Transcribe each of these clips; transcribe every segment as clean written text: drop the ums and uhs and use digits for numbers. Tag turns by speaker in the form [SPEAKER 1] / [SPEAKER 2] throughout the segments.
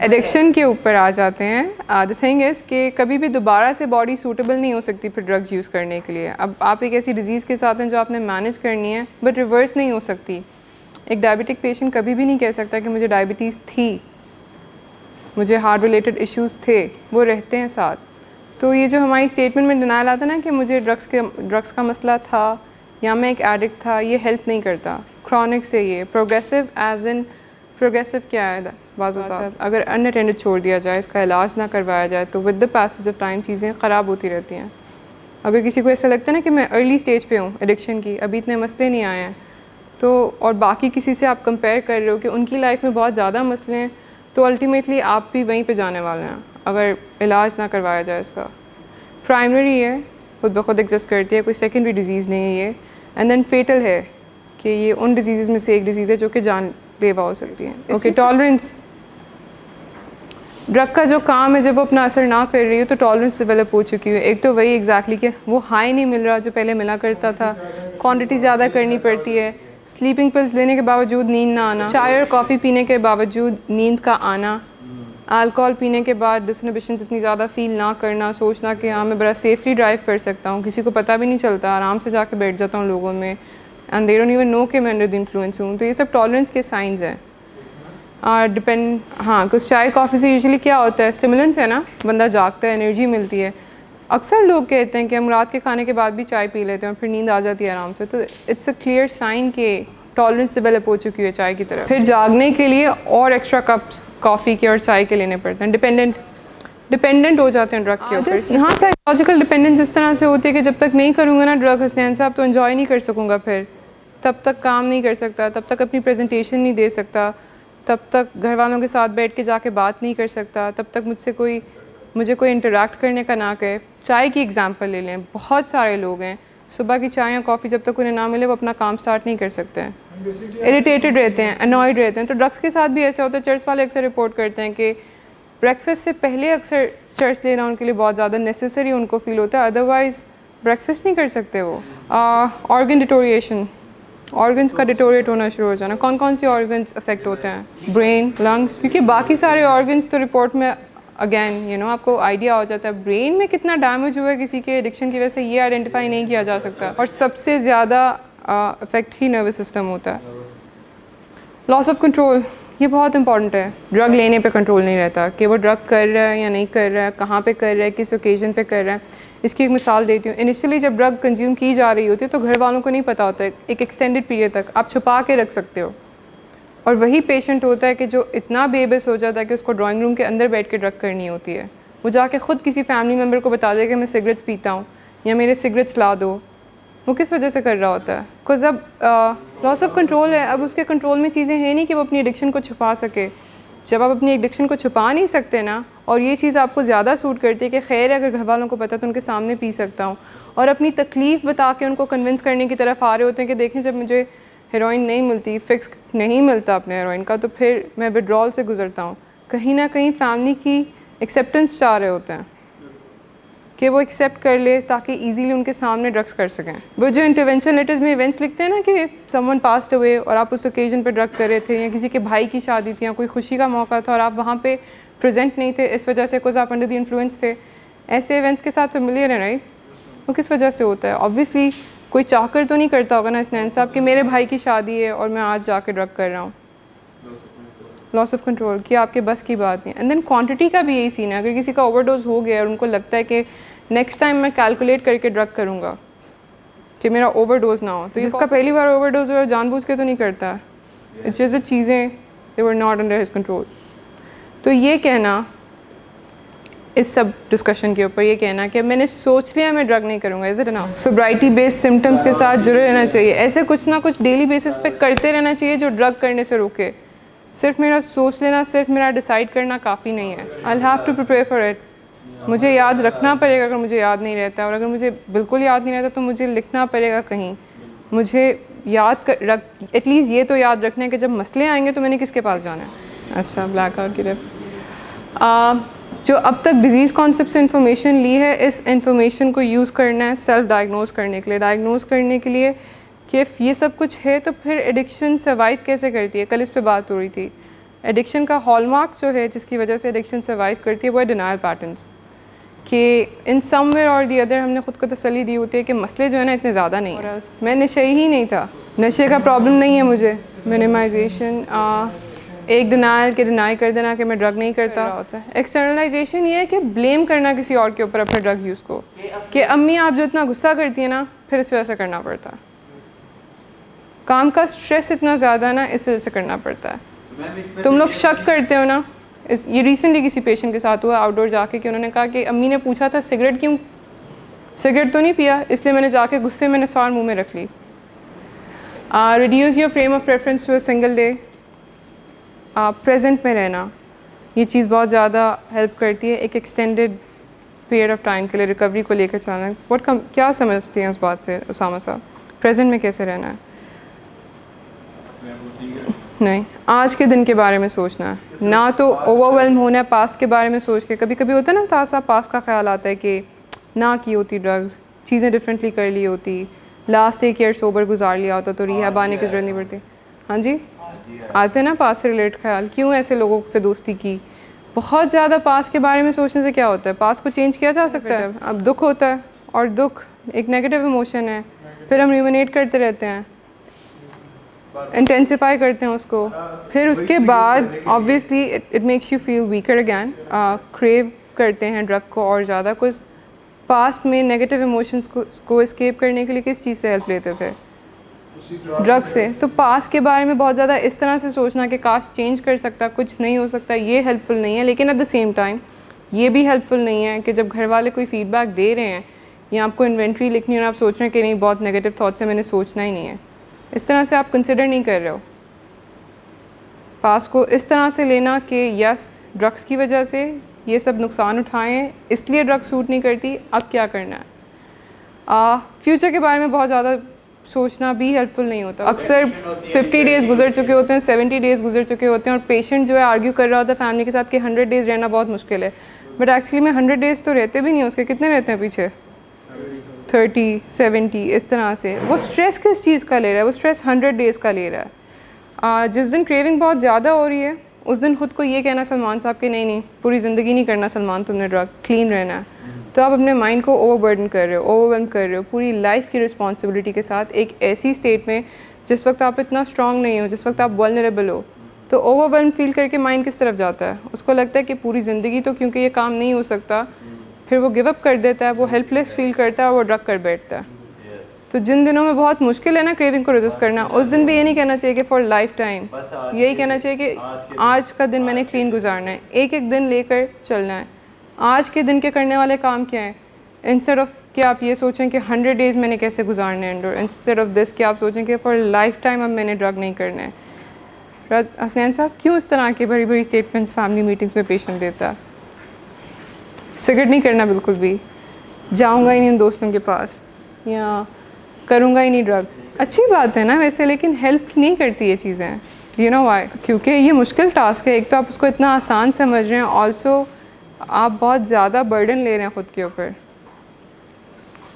[SPEAKER 1] Addiction के ऊपर आ जाते हैं। द थिंग इज़ कि कभी भी दोबारा से बॉडी सूटेबल नहीं हो सकती फिर ड्रग्स यूज़ करने के लिए। अब आप एक ऐसी डिज़ीज़ के साथ हैं जो आपने मैनेज करनी है बट रिवर्स नहीं हो सकती। एक डायबिटिक पेशेंट कभी भी नहीं कह सकता कि मुझे डायबिटीज़ थी, मुझे हार्ट रिलेटेड इश्यूज़ थे, वो रहते हैं साथ। तो ये जो हमारी स्टेटमेंट में डिनायल आता ना कि मुझे ड्रग्स का मसला था या मैं एक एडिक्ट था, ये हेल्प नहीं करता। क्रॉनिक से ये प्रोग्रेसिव, एज इन प्रोग्रेसिव क्या है बाज़ औक़ात अगर अनअटेंडेड छोड़ दिया जाए, इसका इलाज ना करवाया जाए तो with the passage of time चीज़ें ख़राब होती रहती हैं। अगर किसी को ऐसा लगता है ना कि मैं अर्ली स्टेज पे हूँ एडिक्शन की, अभी इतने मसले नहीं आए हैं, तो और बाकी किसी से आप कंपेयर कर रहे हो कि उनकी लाइफ में बहुत ज़्यादा मसले हैं, तो अल्टीमेटली आप भी वहीं पे जाने वाले हैं अगर इलाज ना करवाया जाए इसका। प्राइमरी है, खुद ब खुद एग्जिस्ट करती है, कोई सेकेंडरी डिजीज़ नहीं है ये। एंड देन फेटल है कि ये उन डिजीज़ में से एक डिजीज़ है जो कि जानलेवा हो सकती है। Okay, tolerance. ड्रग का जो काम है जब वो अपना असर ना कर रही हो तो टॉलरेंस डेवलप हो चुकी है। एक तो वही एग्जैक्टली कि वो हाई नहीं मिल रहा जो पहले मिला करता था, क्वांटिटी ज़्यादा करनी पड़ती है, स्लीपिंग पिल्स लेने के बावजूद नींद ना आना, चाय और कॉफ़ी पीने के बावजूद नींद का आना, अल्कोहल पीने के बाद डिसइनहिबिशन इतनी ज़्यादा फील ना करना, सोचना कि हाँ मैं बड़ा सेफली ड्राइव कर सकता हूँ, किसी को पता भी नहीं चलता, आराम से जाके बैठ जाता हूँ लोगों में and they don't even know कि मैं अंडर द इन्फ्लुएंस हूँ। तो ये सब टॉलरेंस के साइंस हैं। डिपेंड, हाँ, कुछ चाय कॉफ़ी से यूजुअली क्या होता है, स्टिमुलेंट्स है ना, बंदा जागता है, एनर्जी मिलती है। अक्सर लोग कहते हैं कि हम रात के खाने के बाद भी चाय पी लेते हैं और फिर नींद आ जाती है आराम से, तो इट्स अ क्लियर साइन कि टॉलरेंस डेवलप हो चुकी है चाय की तरफ। फिर जागने के लिए और एक्स्ट्रा कप्स कॉफ़ी के और चाय के लेने पड़ते हैं। डिपेंडेंट हो जाते हैं ड्रग के ऊपर। हाँ, साइकोलॉजिकल डिपेंडेंस इस तरह से होती है कि जब तक नहीं करूँगा ना ड्रग हसनैन साहब तो एंजॉय नहीं कर सकूँगा, फिर तब तक काम नहीं कर सकता, तब तक अपनी प्रेजेंटेशन नहीं दे सकता, तब तक घर वालों के साथ बैठ के जाके बात नहीं कर सकता, तब तक मुझे कोई इंटरेक्ट करने का ना कहे। चाय की एग्जांपल ले लें, बहुत सारे लोग हैं सुबह की चाय या कॉफ़ी जब तक उन्हें ना मिले वो अपना काम स्टार्ट नहीं कर सकते हैं, इरिटेटेड रहते हैं, अनॉयड रहते हैं। तो ड्रग्स के साथ भी ऐसे होता है। चर्च वाले अक्सर रिपोर्ट करते हैं कि ब्रेकफास्ट से पहले अक्सर चर्च लेना उनके लिए बहुत ज़्यादा नेसेसरी उनको फील होता है, अदरवाइज़ ब्रेकफास्ट नहीं कर सकते वो। ऑर्गन डिटोरिएशन, ऑर्गन्स का डिटोरिएट होना शुरू हो जाना। कौन कौन सी ऑर्गन्स अफेक्ट होते हैं? ब्रेन, लंग्स, क्योंकि बाकी सारे ऑर्गन्स तो रिपोर्ट में अगेन आपको आइडिया हो जाता है। ब्रेन में कितना डैमेज हुआ है किसी के एडिक्शन की वजह से ये आइडेंटिफाई नहीं किया जा सकता, और सबसे ज़्यादा अफेक्ट ही नर्वस सिस्टम होता है। लॉस ऑफ कंट्रोल, ये बहुत इंपॉर्टेंट है। ड्रग लेने पे कंट्रोल नहीं रहता कि वो ड्रग कर रहा है या नहीं कर रहा है, कहाँ पे कर रहा है, किस ओकेजन पे कर रहा है। इसकी एक मिसाल देती हूँ। इनिशियली जब ड्रग कंज्यूम की जा रही होती है तो घर वालों को नहीं पता होता है, एक एक्सटेंडेड पीरियड तक आप छुपा के रख सकते हो, और वही पेशेंट होता है कि जो इतना बेबस हो जाता है कि उसको ड्राइंग रूम के अंदर बैठ के ड्रग करनी होती है। वो जाके ख़ुद किसी फैमिली मेम्बर को बता दे कि मैं सिगरेट्स पीता हूँ या मेरे सिगरेट्स ला दो। वो किस वजह से कर रहा होता है? बिकॉज अब लॉस ऑफ कंट्रोल है। अब उसके कंट्रोल में चीज़ें हैं नहीं कि वो अपनी एडिक्शन को छुपा सके। जब आप अपनी एडिक्शन को छुपा नहीं सकते ना, और ये चीज़ आपको ज़्यादा सूट करती है कि खैर अगर घर वालों को पता तो उनके सामने पी सकता हूँ, और अपनी तकलीफ़ बता के उनको कन्विंस करने की तरफ आ रहे होते हैं कि देखें जब मुझे हेरोइन नहीं मिलती, फिक्स नहीं मिलता अपने हेरोइन का, तो फिर मैं विड्रॉल से गुजरता हूँ। कहीं ना कहीं फैमिली की एक्सेप्टेंस चाह रहे होते हैं कि वो एक्सेप्ट कर ले ताकि इजीली उनके सामने ड्रग्स कर सकें। वो जो इंटरवेंशन लेटर्स में इवेंट्स लिखते हैं ना कि समवन पास्ट अवे और आप उस ओकेजन पर ड्रग कर रहे थे, या किसी के भाई की शादी थी या कोई खुशी का मौका था और आप वहाँ पे प्रेजेंट नहीं थे इस वजह से बिकॉज आप अंडर द इन्फ्लुएंस थे। ऐसे इवेंट्स के साथ फेमिलियर है, राइट? वो किस वजह से होता है? ऑब्वियसली कोई चाहकर तो नहीं करता होगा ना हसनैन साहब कि मेरे भाई की शादी है और मैं आज जाके ड्रग कर रहा हूँ। लॉस ऑफ कंट्रोल कि आपके बस की बात नहीं। एंड देन क्वांटिटी का भी यही सीन है। अगर किसी का ओवरडोज हो गया और उनको लगता है कि नेक्स्ट टाइम मैं कैलकुलेट करके ड्रग करूँगा कि मेरा ओवरडोज ना हो, तो जिसका पहली बार ओवरडोज हुआ जानबूझ के तो नहीं करता। इट्स जस्ट चीज़ें they were not under his control. तो ये कहना इस सब डिस्कशन के ऊपर, ये कहना कि मैंने सोच लिया मैं ड्रग नहीं करूँगा, इज़ इट ना? सोब्राइटी बेस्ड सिम्टम्स के साथ जुड़े रहना चाहिए। ऐसे कुछ ना कुछ डेली बेसिस पे करते रहना चाहिए जो ड्रग करने से रोके। सिर्फ मेरा सोच लेना, सिर्फ मेरा डिसाइड करना काफ़ी नहीं है। I have to prepare for it. मुझे याद रखना पड़ेगा अगर मुझे याद नहीं रहता, और अगर मुझे बिल्कुल याद नहीं रहता तो मुझे लिखना पड़ेगा कहीं। मुझे एटलीस्ट ये तो याद रखना है कि जब मसले आएंगे तो मैंने किसके पास जाना है। अच्छा, ब्लैक आउट की तरफ जो अब तक डिज़ीज़ कॉन्सेप्ट से इंफॉर्मेशन ली है, इस इंफॉर्मेशन को यूज़ करना है सेल्फ डायग्नोज करने के लिए। डायग्नोज करने के लिए कि ये सब कुछ है तो फिर एडिक्शन सर्वाइव कैसे करती है। कल इस पे बात हो रही थी। एडिक्शन का हॉलमार्क जो है जिसकी वजह से एडिक्शन सर्वाइव करती है वो है डिनायल पैटर्न्स, कि इन सम वे और दी अदर हमने ख़ुद को तसल्ली दी होती है कि मसले जो है ना इतने ज़्यादा नहीं है, मैं नशे ही नहीं था, नशे का प्रॉब्लम नहीं है मुझे। मिनिमाइजेशन, एक डिनायल के डिनाई कर देना कि मैं ड्रग नहीं करता होता है। एक्सटर्नलाइजेशन ये है कि ब्लेम करना किसी और के ऊपर अपने ड्रग यूज़ को, कि अम्मी आप जो इतना गुस्सा करती है ना फिर इस वजह से करना पड़ता है, काम का स्ट्रेस इतना ज़्यादा ना इस वजह से करना पड़ता है। तुम लोग शक करते हो ना, ये रिसेंटली किसी पेशेंट के साथ हुआ आउटडोर जाके कि उन्होंने कहा कि अम्मी ने पूछा था सिगरेट क्यों, सिगरेट तो नहीं पिया इसलिए मैंने जाके गुस्से में निसार मुँह में रख ली। Reduce your frame of reference to a single day, present में रहना, ये चीज़ बहुत ज़्यादा हेल्प करती है एक एक्सटेंडेड पीरियड ऑफ टाइम के लिए रिकवरी को लेकर चलना। क्या समझते हैं उस बात से उसामा साहब, प्रेजेंट में कैसे रहना है? नहीं, आज के दिन के बारे में सोचना है, ना तो ओवरवेल्म होना है पास्ट के बारे में सोच के। कभी कभी होता है ना तासा पास्ट का ख्याल आता है कि ना की होती ड्रग्स, चीज़ें डिफरेंटली कर ली होती, लास्ट 1 ईयर सोबर गुजार लिया होता तो रिहैब आने की ज़रूरत नहीं पड़ती। हाँ जी, आते हैं ना पास्ट से रिलेटेड ख्याल, क्यों ऐसे लोगों से दोस्ती की। बहुत ज़्यादा पास्ट के बारे में सोचने से क्या होता है, पास्ट को चेंज किया जा सकता है। अब दुख होता है और दुख एक नेगेटिव इमोशन है, फिर हम रिमिनेट करते रहते हैं, इंटेंसिफाई करते हैं उसको, फिर उसके बाद obviously it makes you feel weaker again, crave करते हैं ड्रग को और ज़्यादा। कुछ पास्ट में नेगेटिव इमोशंस को एस्केप करने के लिए किस चीज़ से हेल्प लेते थे? ड्रग से। तो पास्ट के बारे में बहुत ज़्यादा इस तरह से सोचना कि काश चेंज कर सकता, कुछ नहीं हो सकता, ये हेल्पफुल नहीं है। लेकिन एट द सेम टाइम ये भी हेल्पफुल नहीं है कि जब घर वाले कोई फीडबैक दे रहे हैं या आपको इन्वेंट्री लिखनी है और आप सोच रहे हैं कि नहीं बहुत नेगेटिव थॉट्स है, मैंने सोचना ही नहीं है, इस तरह से आप कंसिडर नहीं कर रहे हो पास्ट को। इस तरह से लेना कि यस ड्रग्स की वजह से ये सब नुकसान उठाए हैं इसलिए ड्रग सूट नहीं करती, अब क्या करना है। फ्यूचर के बारे में बहुत ज़्यादा सोचना भी हेल्पफुल नहीं होता। अक्सर 50 डेज़ गुजर चुके होते हैं, 70 डेज़ गुजर चुके होते हैं और पेशेंट जो है आर्ग्यू कर रहा होता है फैमिली के साथ कि 100 डेज़ रहना बहुत मुश्किल है, बट एक्चुअली में 100 डेज़ तो रहते भी नहीं, उसके कितने रहते हैं पीछे, 30, 70, इस तरह से। वो स्ट्रेस किस चीज़ का ले रहा है? वो स्ट्रेस 100 डेज़ का ले रहा है। जिस दिन क्रेविंग बहुत ज़्यादा हो रही है उस दिन खुद को ये कहना सलमान साहब के नहीं पूरी ज़िंदगी नहीं करना सलमान तुमने ड्रग, क्लीन रहना है, तो आप अपने माइंड को ओवरबर्डन कर रहे हो, ओवरवेल्म कर रहे हो पूरी लाइफ की रिस्पॉन्सिबिलिटी के साथ एक ऐसी स्टेट में जिस वक्त आप इतना स्ट्रांग नहीं हो, जिस वक्त आप वल्नरेबल हो। तो ओवरवेल्म फील करके माइंड किस तरफ जाता है? उसको लगता है कि पूरी ज़िंदगी तो क्योंकि ये काम नहीं हो सकता, फिर वो गिव अप कर देता है, वो हेल्पलेस फील करता है और वो ड्रग कर बैठता है। तो जिन दिनों में बहुत मुश्किल है ना क्रेविंग को रेजिस्ट करना, उस दिन भी ये नहीं कहना चाहिए कि फॉर लाइफ टाइम, यही कहना चाहिए कि आज का दिन मैंने क्लीन गुजारना है, एक एक दिन लेकर चलना है। आज के दिन के करने वाले काम क्या है? इंस्टेड ऑफ कि आप ये सोचें कि 100 डेज़ मैंने कैसे गुजारने हैं, इंस्टेड ऑफ दिस कि आप सोचें कि फॉर लाइफ टाइम अब मैंने ड्रग नहीं करना है। हसनैन साहब क्यों इस तरह की बड़ी बड़ी स्टेटमेंट्स फैमिली मीटिंग्स में पेशेंट देता है? सिगरेट नहीं करना बिल्कुल भी, जाऊंगा ही नहीं उन दोस्तों के पास या करूंगा ही नहीं ड्रग। अच्छी बात है ना वैसे, लेकिन हेल्प नहीं करती ये चीज़ें। You know why? क्योंकि ये मुश्किल टास्क है। एक तो आप उसको इतना आसान समझ रहे हैं, ऑल्सो आप बहुत ज़्यादा बर्डन ले रहे हैं ख़ुद के ऊपर।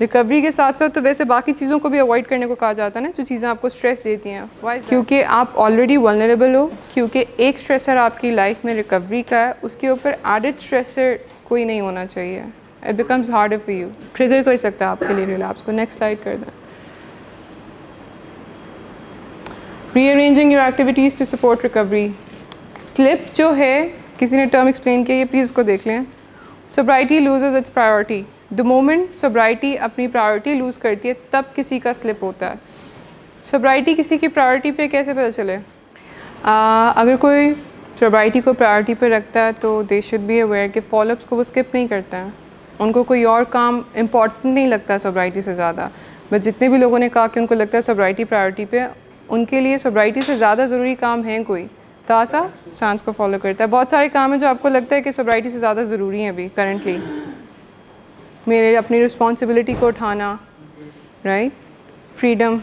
[SPEAKER 1] रिकवरी के साथ साथ तो वैसे बाकी चीज़ों को भी अवॉइड करने को कहा जाता है ना, जो चीज़ें आपको स्ट्रेस देती हैं। वाई? क्योंकि आप ऑलरेडी वल्नरेबल हो, क्योंकि एक स्ट्रेसर आपकी लाइफ में रिकवरी का है, उसके ऊपर एडेड स्ट्रेसर कोई नहीं होना चाहिए। It becomes harder for you, trigger कर सकता है आपके लिए रिलैप्स को। नेक्स्ट स्लाइड कर दें। Rearranging your activities to support recovery. Slip जो है, किसी ने टर्म एक्सप्लेन किया, ये प्लीज़ इसको देख लें। Sobriety loses its priority. The moment sobriety अपनी प्रायोरिटी लूज़ करती है तब किसी का स्लिप होता है। सोब्राइटी किसी की प्रायोरिटी पे कैसे पता चले? अगर कोई सोब्राइटी को प्रायोरिटी पे रखता है तो दे शुड बी अवेयर कि फॉलोअप्स को वो स्किप नहीं करते हैं, उनको कोई और काम इम्पॉर्टेंट नहीं लगता है सोब्राइटी से ज़्यादा। बट जितने भी लोगों ने कहा कि उनको लगता है सोब्राइटी प्रायोरिटी पे, उनके लिए सोब्राइटी से ज़्यादा ज़रूरी काम है कोई, तासा स्टांस को फॉलो करता है। बहुत सारे काम हैं जो आपको लगता है कि सोब्राइटी से ज़्यादा ज़रूरी हैं अभी करंटली। मेरे अपनी रिस्पॉन्सिबिलिटी को उठाना, राइट, फ्रीडम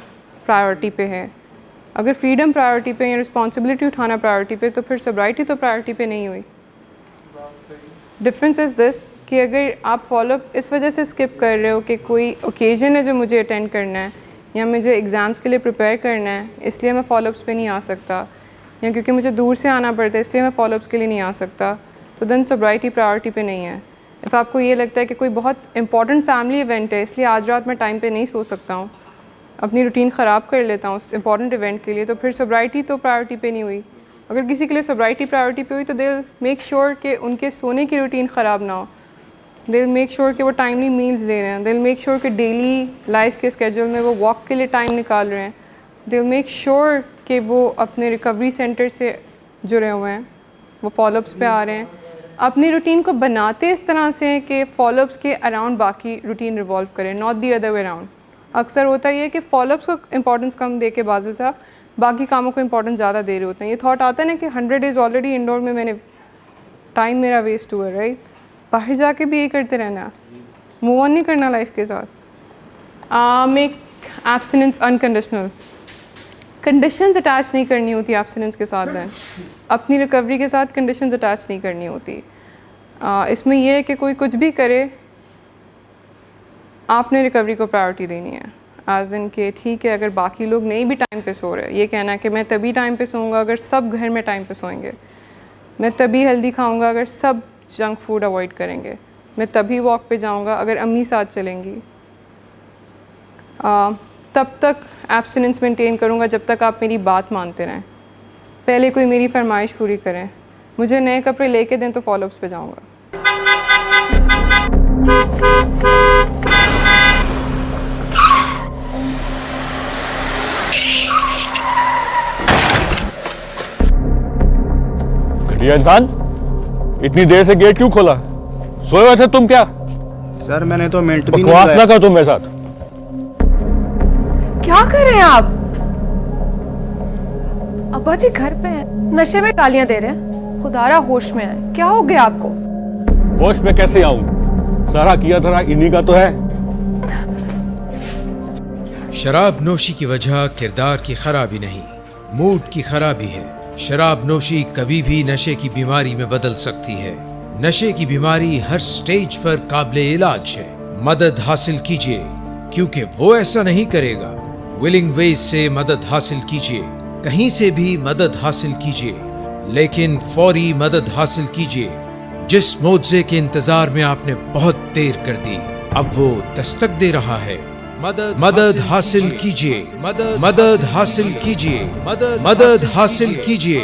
[SPEAKER 1] प्रायोरिटी पे है। अगर फ्रीडम प्रायोरिटी पे या रिस्पॉन्सिबिलिटी उठाना प्रायोरिटी पे, तो फिर सोब्राइटी तो प्रायोरिटी पे नहीं हुई। डिफरेंस इज़ दिस कि अगर आप फॉलोअप इस वजह से स्किप कर रहे हो कि कोई ओकेजन है जो मुझे अटेंड करना है या मुझे एग्ज़ाम्स के लिए प्रिपेयर करना है, इसलिए मैं फॉलोअप्स पे नहीं आ सकता, या क्योंकि मुझे दूर से आना पड़ता है इसलिए मैं फॉलोअप्स के लिए नहीं आ सकता, तो देन सोब्राइटी प्रायोरिटी पे नहीं है। इफ़ आपको ये लगता है कि कोई बहुत इंपॉर्टेंट फैमिली इवेंट है इसलिए आज रात मैं टाइम पे नहीं सो सकता हूँ, अपनी रूटीन ख़राब कर लेता हूँ उस इंपॉर्टेंट इवेंट के लिए, तो फिर सोब्राइटी तो प्रायोरिटी पे नहीं हुई। अगर किसी के लिए सोब्राइटी प्रायोरिटी पे हुई तो दे मेक श्योर कि उनके सोने की रूटीन ख़राब ना हो, दे मेक श्योर कि वो टाइमली मील्स ले रहे हैं, दे मेक श्योर कि डेली लाइफ के स्केड्यूल में वो वॉक के लिए टाइम निकाल रहे हैं, दे मेक श्योर कि वो अपने रिकवरी सेंटर से जुड़े हुए हैं, वो फॉलोअप्स पे आ रहे हैं। अपनी रूटीन को बनाते इस तरह से कि फॉलोअप्स के अराउंड बाकी रूटीन रिवॉल्व करें, not the other way around. अक्सर होता ही है कि फॉलोअप्स को इंपॉर्टेंस कम दे के बादल साहब बाकी कामों को इंपॉर्टेंस ज़्यादा दे रहे होते हैं। ये थॉट आता है ना कि 100 डेज़ ऑलरेडी इंडोर में मैंने टाइम मेरा वेस्ट हुआ, राइट? बाहर जाके भी यही करते रहना, मूव ऑन नहीं करना लाइफ के साथ। Make abstinence unconditional, conditions attach नहीं करनी होती एब्सटिनेंस के साथ है, अपनी रिकवरी के साथ कंडीशंस अटैच नहीं करनी होती। इसमें यह है कि कोई कुछ भी करे आपने रिकवरी को प्रायोरिटी देनी है, एज इन के ठीक है अगर बाकी लोग नहीं भी टाइम पे सो रहे, ये कहना कि मैं तभी टाइम पे सोऊंगा अगर सब घर में टाइम पे सोएंगे, मैं तभी हेल्दी खाऊंगा अगर सब जंक फूड अवॉइड करेंगे, मैं तभी वॉक पे जाऊंगा अगर अम्मी साथ चलेंगी, तब तक एब्सटिनेंस मेंटेन करूंगा जब तक आप मेरी बात मानते रहें, पहले कोई मेरी फरमाइश पूरी करें, मुझे नए कपड़े लेके दें तो फॉलोअप्स पे जाऊंगा।
[SPEAKER 2] घटिया इंसान, इतनी देर से गेट क्यों खोला? सोए हुए थे तुम क्या?
[SPEAKER 3] सर मैंने तो मिनट भी
[SPEAKER 2] बकवास ना करो तुम मेरे साथ।
[SPEAKER 4] क्या कर रहे हैं आप? अब्बा जी घर पे हैं, नशे में गालियां दे रहे हैं, खुदारा होश में आए। क्या हो गया आपको?
[SPEAKER 2] होश में कैसे आऊं? सारा किया धरा इन्हीं का तो है।
[SPEAKER 5] शराब नोशी की वजह किरदार की खराबी नहीं, मूड की खराबी है। शराब नोशी कभी भी नशे की बीमारी में बदल सकती है। नशे की बीमारी हर स्टेज पर काबिले इलाज है। मदद हासिल कीजिए, क्योंकि वो ऐसा नहीं करेगा। विलिंग वेज से मदद हासिल कीजिए, कहीं से भी मदद हासिल कीजिए, लेकिन फौरी मदद हासिल कीजिए। जिस मुआवजे के इंतजार में आपने बहुत देर कर दी, अब वो दस्तक दे रहा है। मदद हासिल कीजिए, मदद हासिल कीजिए, मदद हासिल कीजिए।